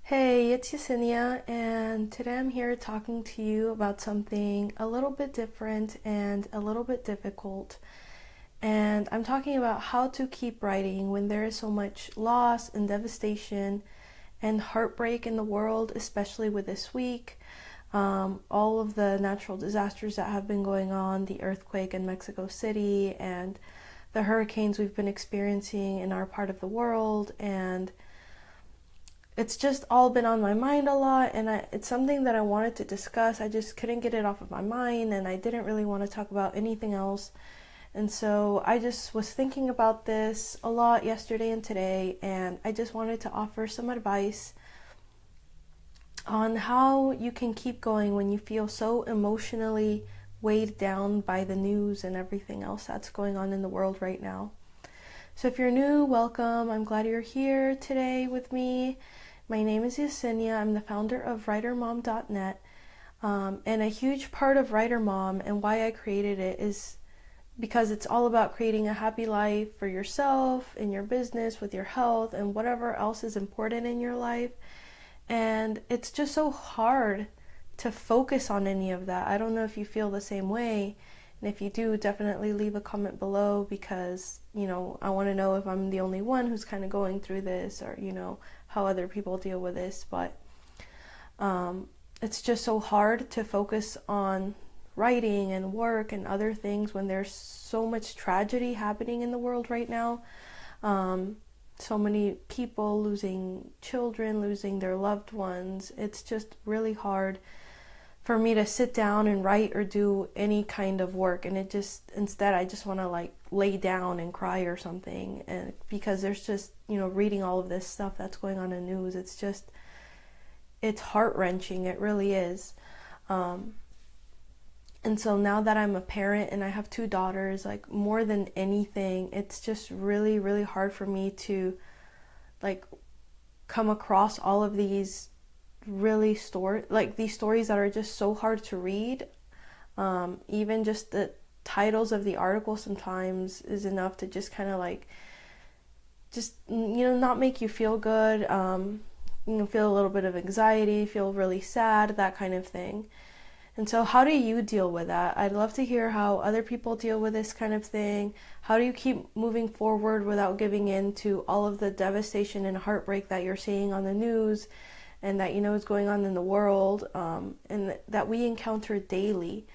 Hey, it's Yesenia, and today I'm here talking to you about something a little bit different and a little bit difficult. And I'm talking about how to keep writing when there is so much loss and devastation and heartbreak in the world, especially with this week. All of the natural disasters that have been going on, the earthquake in Mexico City, and the hurricanes we've been experiencing in our part of the world, and it's just all been on my mind a lot, and it's something that I wanted to discuss. I just couldn't get it off of my mind, and I didn't really want to talk about anything else. And so I just was thinking about this a lot yesterday and today, and I just wanted to offer some advice on how you can keep going when you feel so emotionally weighed down by the news and everything else that's going on in the world right now. So if you're new, welcome. I'm glad you're here today with me. My name is Yesenia. I'm the founder of WriterMom.net. And a huge part of Writer Mom and why I created it is because it's all about creating a happy life for yourself, in your business, with your health, and whatever else is important in your life. And it's just so hard to focus on any of that. I don't know if you feel the same way. And if you do, definitely leave a comment below because, I want to know if I'm the only one who's kind of going through this or, how other people deal with this. But it's just so hard to focus on writing and work and other things when there's so much tragedy happening in the world right now. So many people losing children, losing their loved ones. It's just really hard for me to sit down and write or do any kind of work, and instead I just want to lay down and cry or something, and because there's just reading all of this stuff that's going on in the news, it's heart-wrenching. It really is. And so now that I'm a parent and I have two daughters, more than anything, it's just really, really hard for me to come across all of these these stories that are just so hard to read. Even just the titles of the article sometimes is enough to just kind of not make you feel good. Feel a little bit of anxiety, feel really sad, that kind of thing. And so how do you deal with that? I'd love to hear how other people deal with this kind of thing. How do you keep moving forward without giving in to all of the devastation and heartbreak that you're seeing on the news and that is going on in the world, and that we encounter daily?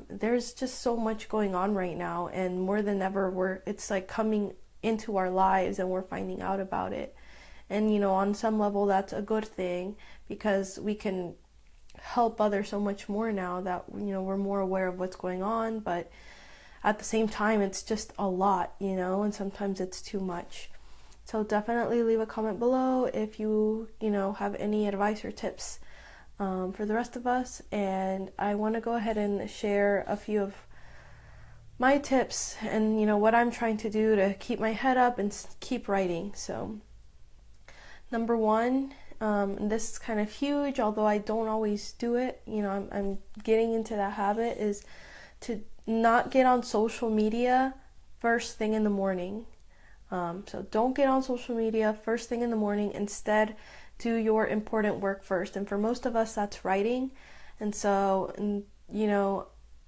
There's just so much going on right now, and more than ever it's coming into our lives and we're finding out about it. And on some level that's a good thing because we can help others so much more now that we're more aware of what's going on, but at the same time it's just a lot, and sometimes it's too much. So definitely leave a comment below if you have any advice or tips for the rest of us. And I want to go ahead and share a few of my tips and what I'm trying to do to keep my head up and keep writing. So number one, and this is kind of huge, although I don't always do it, I'm getting into that habit, is to not get on social media first thing in the morning. So don't get on social media first thing in the morning. Instead, do your important work first. And for most of us, that's writing. And so,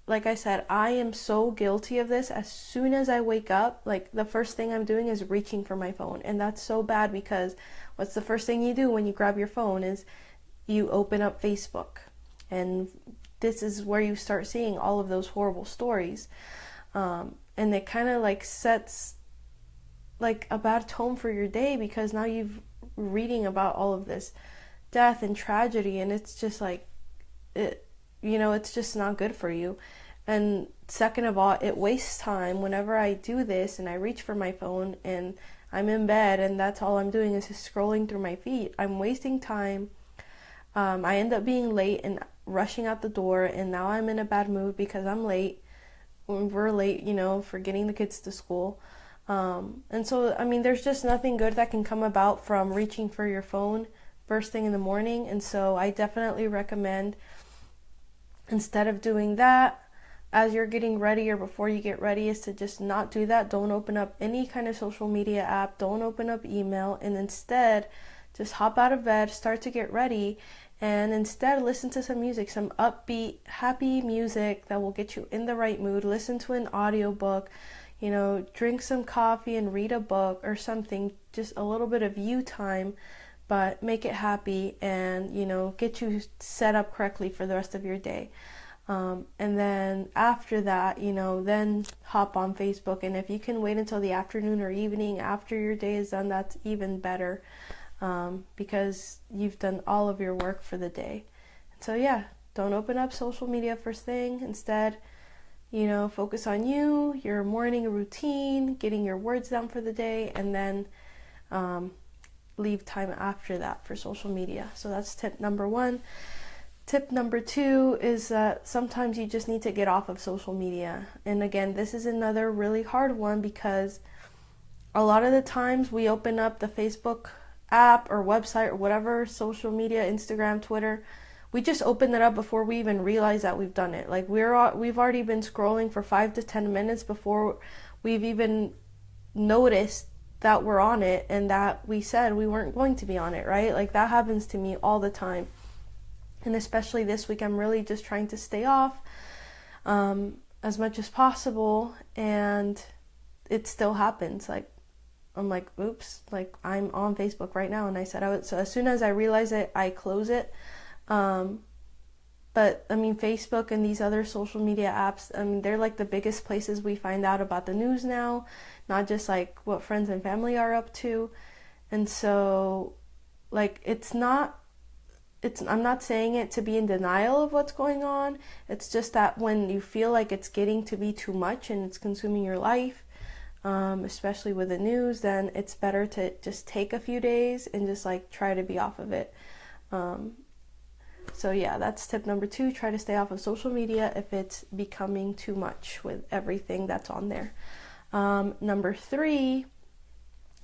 like I said, I am so guilty of this. As soon as I wake up, the first thing I'm doing is reaching for my phone. And that's so bad because what's the first thing you do when you grab your phone is you open up Facebook. And this is where you start seeing all of those horrible stories. And it kind of sets a bad tone for your day because now you've reading about all of this death and tragedy, and it's just it's just not good for you. And second of all, it wastes time. Whenever I do this and I reach for my phone and I'm in bed and that's all I'm doing is just scrolling through my feed, I'm wasting time. I end up being late and rushing out the door, and now I'm in a bad mood because I'm late. We're late, for getting the kids to school. And so, there's just nothing good that can come about from reaching for your phone first thing in the morning. And so I definitely recommend, instead of doing that, as you're getting ready or before you get ready, is to just not do that. Don't open up any kind of social media app. Don't open up email. And instead, just hop out of bed, start to get ready, and instead listen to some music, some upbeat, happy music that will get you in the right mood. Listen to an audiobook, drink some coffee and read a book or something, just a little bit of you time, but make it happy and, get you set up correctly for the rest of your day. And then after that, then hop on Facebook. And if you can wait until the afternoon or evening after your day is done, that's even better, because you've done all of your work for the day. So yeah, don't open up social media first thing. Instead, focus on you, your morning routine, getting your words down for the day, and then leave time after that for social media. So that's tip number 1. Tip number 2 is that sometimes you just need to get off of social media. And again, this is another really hard one, because a lot of the times we open up the Facebook app or website or whatever social media, Instagram, Twitter, we just open it up before we even realize that we've done it. Like we've already been scrolling for 5 to 10 minutes before we've even noticed that we're on it and that we said we weren't going to be on it, right? Like that happens to me all the time. And especially this week, I'm really just trying to stay off as much as possible, and it still happens. Like I'm like, oops, like I'm on Facebook right now, and I said I would. So as soon as I realize it, I close it. But I mean, Facebook and these other social media apps, I mean, they're like the biggest places we find out about the news now, not just like what friends and family are up to. And so like I'm not saying it to be in denial of what's going on. It's just that when you feel like it's getting to be too much and it's consuming your life, especially with the news, then it's better to just take a few days and just like try to be off of it. So yeah, that's tip number 2. Try to stay off of social media if it's becoming too much with everything that's on there. Number 3,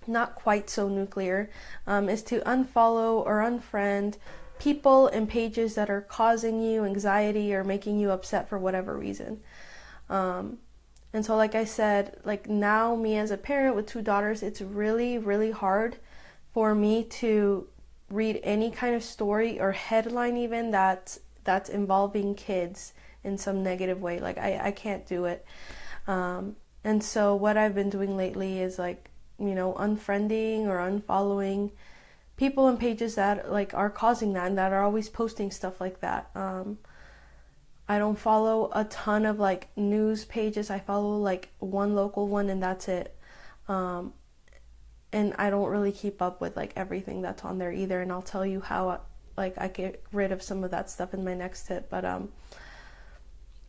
not quite so nuclear, is to unfollow or unfriend people and pages that are causing you anxiety or making you upset for whatever reason. And so like I said, like now me as a parent with 2 daughters, it's really, really hard for me to read any kind of story or headline even that's involving kids in some negative way. Like I can't do it. And so what I've been doing lately is like, unfriending or unfollowing people and pages that like are causing that and that are always posting stuff like that. I don't follow a ton of like news pages. I follow like one local one and that's it. And I don't really keep up with like everything that's on there either. And I'll tell you how like I get rid of some of that stuff in my next tip. But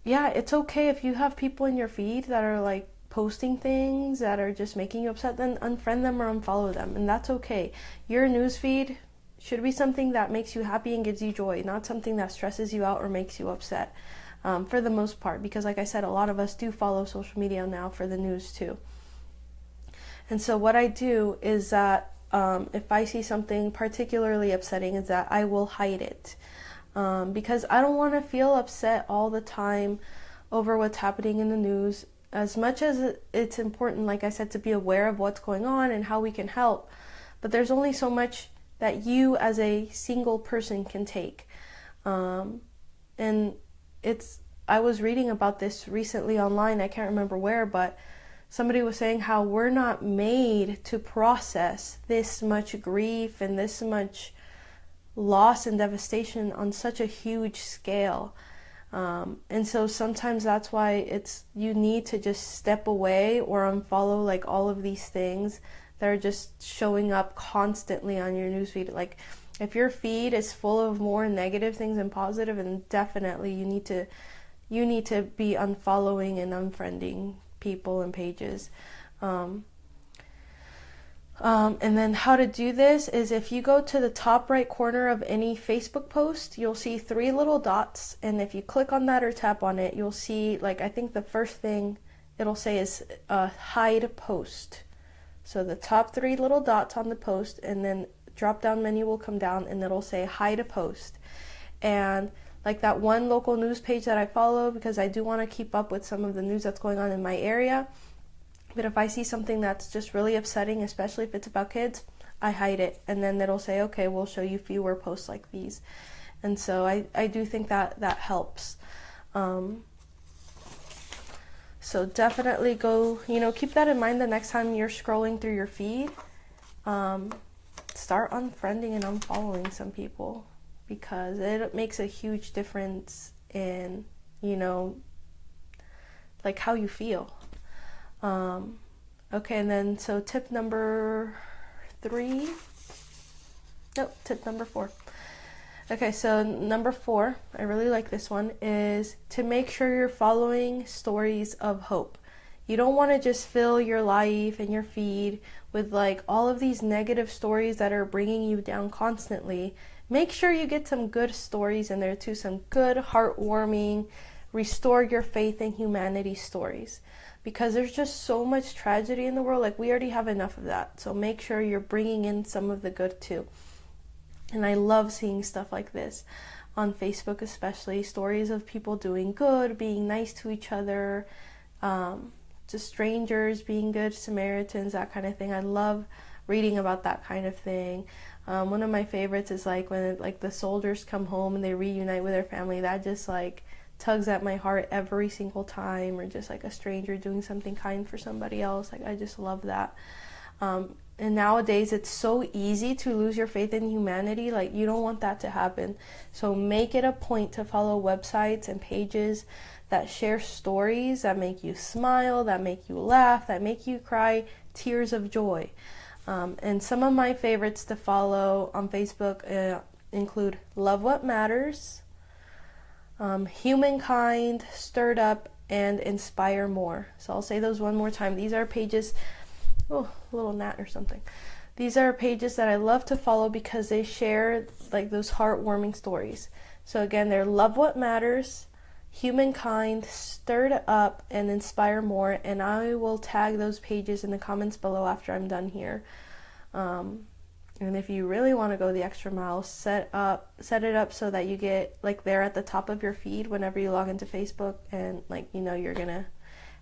yeah, it's okay if you have people in your feed that are like posting things that are just making you upset, then unfriend them or unfollow them, and that's okay. Your newsfeed should be something that makes you happy and gives you joy, not something that stresses you out or makes you upset, for the most part, because like I said, a lot of us do follow social media now for the news too. And so what I do is that if I see something particularly upsetting, is that I will hide it, because I don't want to feel upset all the time over what's happening in the news. As much as it's important, like I said, to be aware of what's going on and how we can help, but there's only so much that you as a single person can take. And I was reading about this recently online, I can't remember where, but somebody was saying how we're not made to process this much grief and this much loss and devastation on such a huge scale. And so sometimes that's why you need to just step away or unfollow like all of these things that are just showing up constantly on your newsfeed. Like if your feed is full of more negative things than positive, and definitely you need to be unfollowing and unfriending people and pages. And then how to do this is if you go to the top right corner of any Facebook post, you'll see 3 little dots, and if you click on that or tap on it, you'll see, like, I think the first thing it'll say is hide post. So the top 3 little dots on the post, and then drop down menu will come down and it'll say hide a post. And like that one local news page that I follow, because I do want to keep up with some of the news that's going on in my area. But if I see something that's just really upsetting, especially if it's about kids, I hide it, and then it'll say, okay, we'll show you fewer posts like these. And so I do think that helps. So definitely go, keep that in mind the next time you're scrolling through your feed. Start unfriending and unfollowing some people, because it makes a huge difference in, like how you feel. Okay, and then so tip number 4. Okay, so number 4, I really like this one, is to make sure you're following stories of hope. You don't want to just fill your life and your feed with like all of these negative stories that are bringing you down constantly. Make sure you get some good stories in there too, some good, heartwarming, restore your faith in humanity stories. Because there's just so much tragedy in the world, like we already have enough of that. So make sure you're bringing in some of the good too. And I love seeing stuff like this on Facebook, especially stories of people doing good, being nice to each other, to strangers, being good Samaritans, that kind of thing. I love reading about that kind of thing. One of my favorites is like when like the soldiers come home and they reunite with their family. That just like tugs at my heart every single time. Or just like a stranger doing something kind for somebody else. Like I just love that. And nowadays it's so easy to lose your faith in humanity. Like you don't want that to happen. So make it a point to follow websites and pages that share stories that make you smile, that make you laugh, that make you cry tears of joy. And some of my favorites to follow on Facebook include Love What Matters, Humankind, Stirred Up, and Inspire More. So I'll say those one more time. These are pages, oh, a little gnat or something. These are pages that I love to follow because they share like those heartwarming stories. So again, they're Love What Matters, Humankind, Stirred Up, and Inspire More. And I will tag those pages in the comments below after I'm done here. And if you really want to go the extra mile, set it up so that you get like there at the top of your feed whenever you log into Facebook, and like you're gonna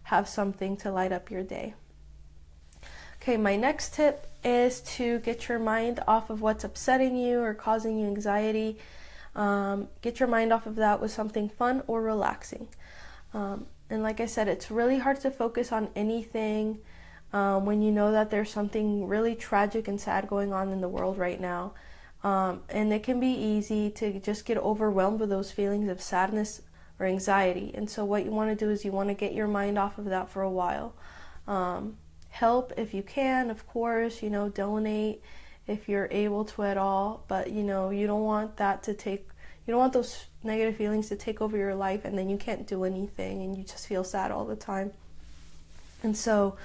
have something to light up your day. Okay, my next tip is to get your mind off of what's upsetting you or causing you anxiety. Get your mind off of that with something fun or relaxing. And like I said, it's really hard to focus on anything when you know that there's something really tragic and sad going on in the world right now. And it can be easy to just get overwhelmed with those feelings of sadness or anxiety. And so what you want to do is you want to get your mind off of that for a while. Help if you can, of course, donate if you're able to at all. But, you don't want you don't want those negative feelings to take over your life and then you can't do anything and you just feel sad all the time. And so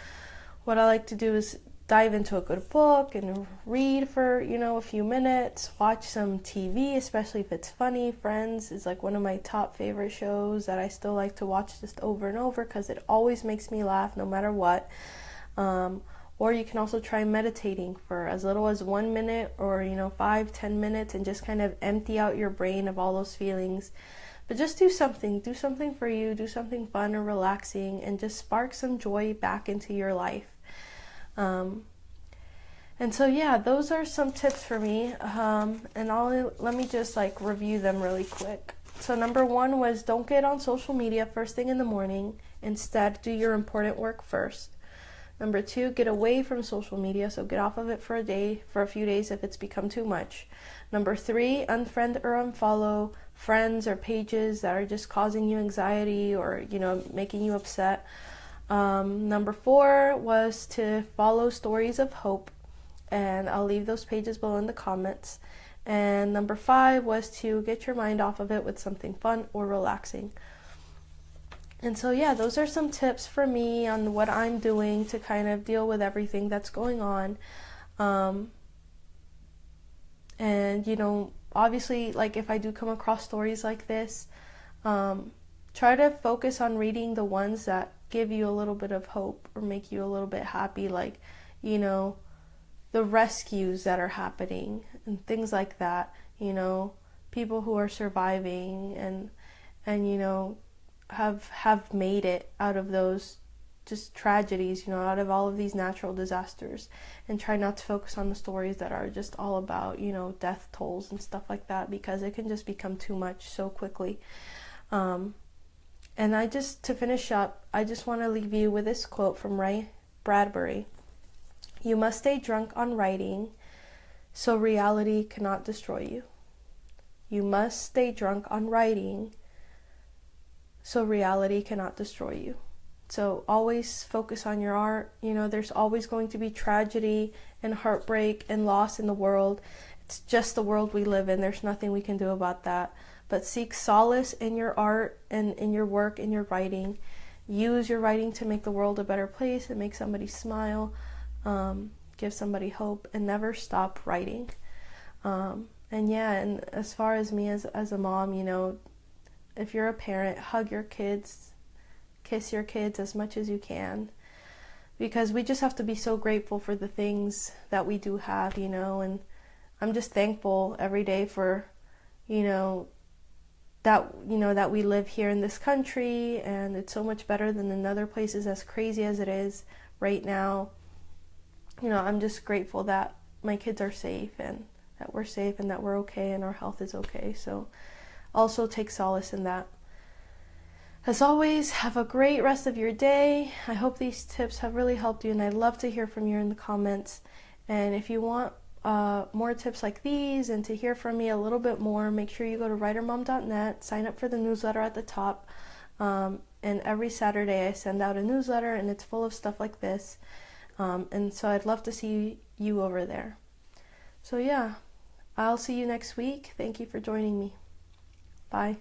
what I like to do is dive into a good book and read for, a few minutes, watch some TV, especially if it's funny. Friends is like one of my top favorite shows that I still like to watch just over and over because it always makes me laugh no matter what. Or you can also try meditating for as little as 1 minute or 5-10 minutes and just kind of empty out your brain of all those feelings. But just do something for you, do something fun or relaxing, and just spark some joy back into your life. And so yeah, those are some tips for me, and let me just like review them really quick. So number 1 was don't get on social media first thing in the morning. Instead, do your important work first. Number 2, get away from social media, so get off of it for a few days if it's become too much. Number 3, unfriend or unfollow friends or pages that are just causing you anxiety or, making you upset. Number 4 was to follow stories of hope, and I'll leave those pages below in the comments. And number 5 was to get your mind off of it with something fun or relaxing. And so yeah, those are some tips for me on what I'm doing to kind of deal with everything that's going on. And obviously, like if I do come across stories like this, try to focus on reading the ones that give you a little bit of hope or make you a little bit happy, like the rescues that are happening and things like that, people who are surviving and have made it out of those just tragedies, you know, out of all of these natural disasters, and try not to focus on the stories that are just all about, you know, death tolls and stuff like that, because it can just become too much so quickly. And to finish up, I just want to leave you with this quote from Ray Bradbury. You must stay drunk on writing so reality cannot destroy you. You must stay drunk on writing so reality cannot destroy you. So always focus on your art. You know, there's always going to be tragedy and heartbreak and loss in the world. It's just the world we live in. There's nothing we can do about that. But seek solace in your art and in your work, in your writing. Use your writing to make the world a better place and make somebody smile, give somebody hope, and never stop writing. And as far as me as a mom, you know, if you're a parent, hug your kids, kiss your kids as much as you can, because we just have to be so grateful for the things that we do have, you know. And I'm just thankful every day for, that we live here in this country, and it's so much better than in other places, as crazy as it is right now. You know, I'm just grateful that my kids are safe, and that we're safe, and that we're okay, and our health is okay. So also take solace in that. As always, have a great rest of your day. I hope these tips have really helped you, and I'd love to hear from you in the comments. And if you want more tips like these and to hear from me a little bit more, make sure you go to writermom.net, sign up for the newsletter at the top. And every Saturday I send out a newsletter, and it's full of stuff like this. And so I'd love to see you over there. So yeah, I'll see you next week. Thank you for joining me. Bye.